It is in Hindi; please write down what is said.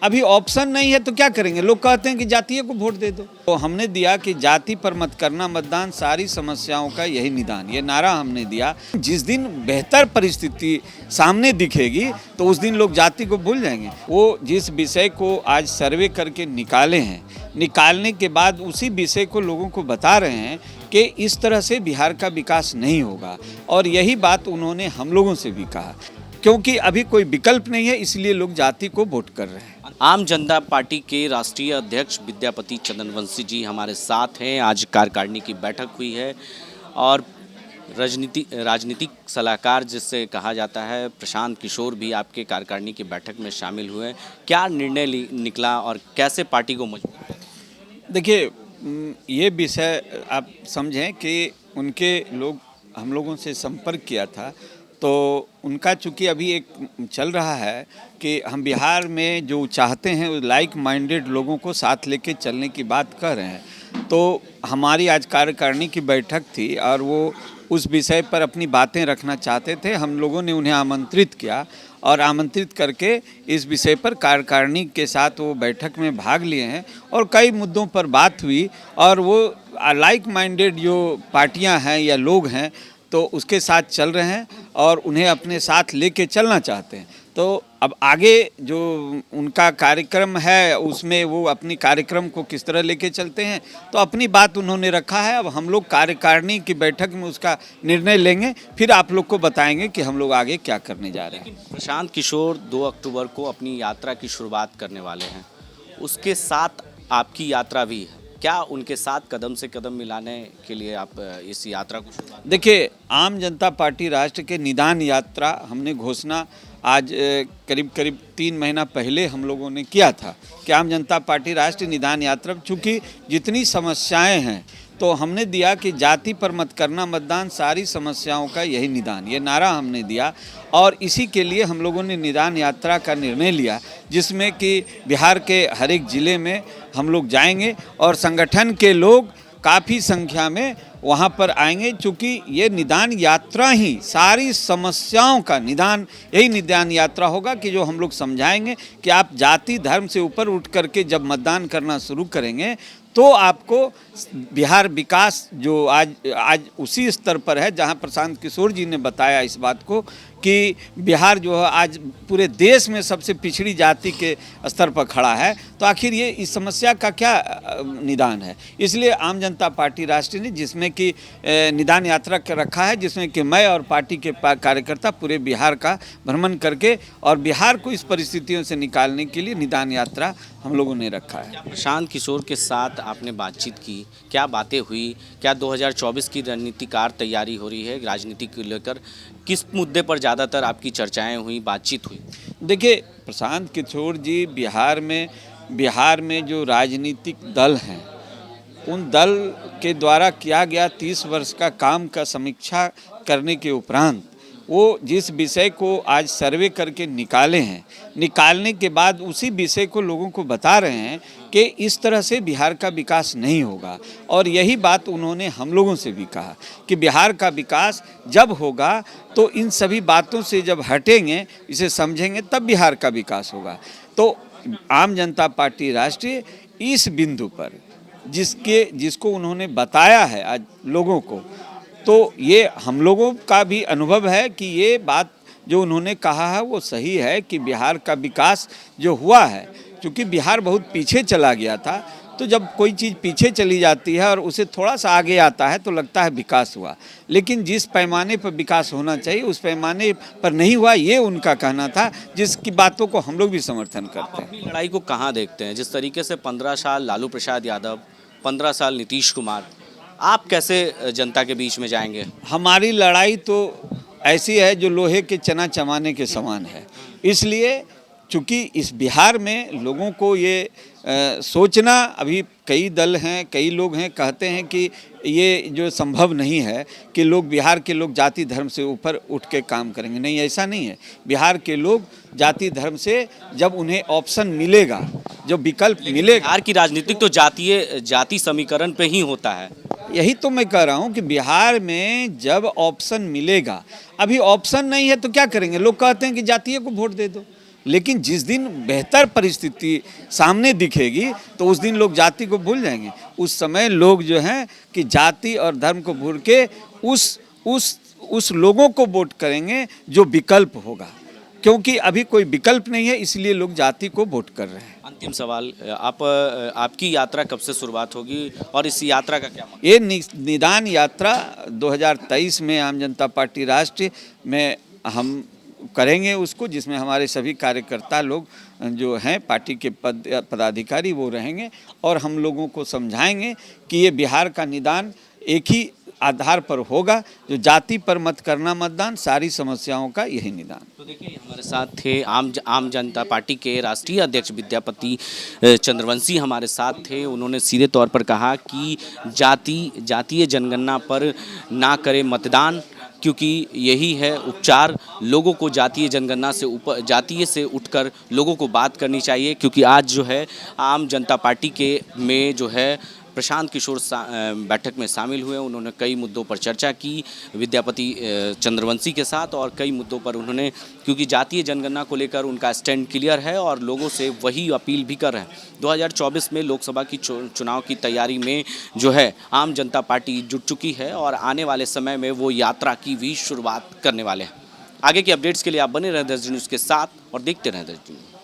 अभी ऑप्शन नहीं है तो क्या करेंगे। लोग कहते हैं कि जातीय को वोट दे दो। तो हमने दिया कि जाति पर मत करना मतदान, सारी समस्याओं का यही निदान, ये नारा हमने दिया। जिस दिन बेहतर परिस्थिति सामने दिखेगी तो उस दिन लोग जाति को भूल जाएंगे। वो जिस विषय को आज सर्वे करके निकाले हैं, निकालने के बाद उसी विषय को लोगों को बता रहे हैं कि इस तरह से बिहार का विकास नहीं होगा। और यही बात उन्होंने हम लोगों से भी कहा, क्योंकि अभी कोई विकल्प नहीं है, इसलिए लोग जाति को वोट कर रहे हैं। आम जनता पार्टी के राष्ट्रीय अध्यक्ष विद्यापति चंद्रवंशी जी हमारे साथ हैं। आज कार्यकारिणी की बैठक हुई है और राजनीतिक सलाहकार जिससे कहा जाता है प्रशांत किशोर भी आपके कार्यकारिणी की बैठक में शामिल हुए। क्या निर्णय निकला और कैसे पार्टी को मजबूत? देखिए, ये विषय आप समझें कि हम लोगों से संपर्क किया था, तो उनका चूँकि अभी एक चल रहा है कि हम बिहार में जो चाहते हैं वो लाइक माइंडेड लोगों को साथ लेके चलने की बात कर रहे हैं। तो हमारी आज कार्यकारिणी की बैठक थी और वो उस विषय पर अपनी बातें रखना चाहते थे। हम लोगों ने उन्हें आमंत्रित किया और आमंत्रित करके इस विषय पर कार्यकारिणी के साथ वो बैठक में भाग लिए हैं और कई मुद्दों पर बात हुई। और वो लाइक माइंडेड जो पार्टियां हैं या लोग हैं तो उसके साथ चल रहे हैं और उन्हें अपने साथ लेके चलना चाहते हैं। तो अब आगे जो उनका कार्यक्रम है उसमें वो अपनी कार्यक्रम को किस तरह लेके चलते हैं, तो अपनी बात उन्होंने रखा है। अब हम लोग कार्यकारिणी की बैठक में उसका निर्णय लेंगे, फिर आप लोग को बताएंगे कि हम लोग आगे क्या करने जा रहे हैं। प्रशांत किशोर 2 अक्टूबर को अपनी यात्रा की शुरुआत करने वाले हैं, उसके साथ आपकी यात्रा भी है। क्या उनके साथ कदम से कदम मिलाने के लिए आप इस यात्रा को शुरुआत? देखिए, आम जनता पार्टी राष्ट्र के निदान यात्रा हमने घोषणा आज करीब 3 महीना पहले हम लोगों ने किया था कि आम जनता पार्टी राष्ट्रीय निदान यात्रा, चूँकि जितनी समस्याएं हैं तो हमने दिया कि जाति पर मत करना मतदान, सारी समस्याओं का यही निदान, ये नारा हमने दिया। और इसी के लिए हम लोगों ने निदान यात्रा का निर्णय लिया, जिसमें कि बिहार के हर एक ज़िले में हम लोग जाएंगे और संगठन के लोग काफ़ी संख्या में वहाँ पर आएंगे। चूँकि ये निदान यात्रा ही सारी समस्याओं का निदान, यही निदान यात्रा होगा कि जो हम लोग समझाएंगे कि आप जाति धर्म से ऊपर उठ करके जब मतदान करना शुरू करेंगे तो आपको बिहार विकास जो आज उसी स्तर पर है जहां प्रशांत किशोर जी ने बताया इस बात को कि बिहार जो है आज पूरे देश में सबसे पिछड़ी जाति के स्तर पर खड़ा है। तो आखिर ये इस समस्या का क्या निदान है। इसलिए आम जनता पार्टी राष्ट्रीय ने, जिसमें कि निदान यात्रा रखा है, जिसमें कि मैं और पार्टी के कार्यकर्ता पूरे बिहार का भ्रमण करके और बिहार को इस परिस्थितियों से निकालने के लिए निदान यात्रा हम लोगों ने रखा है। प्रशांत किशोर के साथ आपने बातचीत की, क्या बातें हुई? क्या 2024 की रणनीतिकार तैयारी हो रही है राजनीति को लेकर? किस मुद्दे पर ज़्यादातर आपकी चर्चाएं हुई, बातचीत हुई? देखिए, प्रशांत किशोर जी बिहार में जो राजनीतिक दल हैं उन दल के द्वारा किया गया 30 वर्ष का काम का समीक्षा करने के उपरांत वो जिस विषय को आज सर्वे करके निकाले हैं, निकालने के बाद उसी विषय को लोगों को बता रहे हैं कि इस तरह से बिहार का विकास नहीं होगा। और यही बात उन्होंने हम लोगों से भी कहा कि बिहार का विकास जब होगा तो इन सभी बातों से जब हटेंगे, इसे समझेंगे, तब बिहार का विकास होगा। तो आम जनता पार्टी राष्ट्रीय इस बिंदु पर जिसको उन्होंने बताया है आज लोगों को, तो ये हम लोगों का भी अनुभव है कि ये बात जो उन्होंने कहा है वो सही है कि बिहार का विकास जो हुआ है, क्योंकि बिहार बहुत पीछे चला गया था, तो जब कोई चीज़ पीछे चली जाती है और उसे थोड़ा सा आगे आता है तो लगता है विकास हुआ। लेकिन जिस पैमाने पर विकास होना चाहिए उस पैमाने पर नहीं हुआ, ये उनका कहना था, जिसकी बातों को हम लोग भी समर्थन करते हैं। अपनी लड़ाई को कहाँ देखते हैं? जिस तरीके से 15 साल लालू प्रसाद यादव, 15 साल नीतीश कुमार, आप कैसे जनता के बीच में जाएंगे? हमारी लड़ाई तो ऐसी है जो लोहे के चना चमाने के समान है। इसलिए चूँकि इस बिहार में लोगों को ये सोचना, अभी कई दल हैं, कई लोग हैं कहते हैं कि ये जो संभव नहीं है कि बिहार के लोग जाति धर्म से ऊपर उठ के काम करेंगे। नहीं, ऐसा नहीं है। बिहार के लोग जाति धर्म से जब उन्हें ऑप्शन मिलेगा, जो विकल्प मिलेगा। बिहार की राजनीतिक तो जाति समीकरण पे ही होता है। यही तो मैं कह रहा हूँ कि बिहार में जब ऑप्शन मिलेगा, अभी ऑप्शन नहीं है तो क्या करेंगे। लोग कहते हैं कि जातीय को वोट दे दो। लेकिन जिस दिन बेहतर परिस्थिति सामने दिखेगी तो उस दिन लोग जाति को भूल जाएंगे। उस समय लोग जो हैं कि जाति और धर्म को भूल के उस लोगों को वोट करेंगे जो विकल्प होगा, क्योंकि अभी कोई विकल्प नहीं है, इसलिए लोग जाति को वोट कर रहे हैं। अंतिम सवाल, आपकी यात्रा कब से शुरुआत होगी और इस यात्रा का क्या मतलब? ये निदान यात्रा 2023 में आम जनता पार्टी राष्ट्र में हम करेंगे उसको, जिसमें हमारे सभी कार्यकर्ता लोग जो हैं पार्टी के पदाधिकारी वो रहेंगे और हम लोगों को समझाएंगे कि ये बिहार का निदान एक ही आधार पर होगा, जो जाति पर मत करना मतदान, सारी समस्याओं का यही निदान। तो देखिए हमारे साथ थे आम जनता पार्टी के राष्ट्रीय अध्यक्ष विद्यापति चंद्रवंशी हमारे साथ थे। उन्होंने सीधे तौर पर कहा कि जातीय जनगणना पर ना करें मतदान, क्योंकि यही है उपचार। लोगों को जातीय जनगणना से ऊपर, जातीय से उठकर लोगों को बात करनी चाहिए, क्योंकि आज जो है आम जनता पार्टी के में जो है प्रशांत किशोर बैठक में शामिल हुए। उन्होंने कई मुद्दों पर चर्चा की विद्यापति चंद्रवंशी के साथ, और कई मुद्दों पर उन्होंने, क्योंकि जातीय जनगणना को लेकर उनका स्टैंड क्लियर है और लोगों से वही अपील भी कर रहे हैं। 2024 में लोकसभा की चुनाव की तैयारी में जो है आम जनता पार्टी जुट चुकी है और आने वाले समय में वो यात्रा की भी शुरुआत करने वाले हैं। आगे की अपडेट्स के लिए आप बने रहें 10 न्यूज़ के साथ और देखते रहें 10 न्यूज़।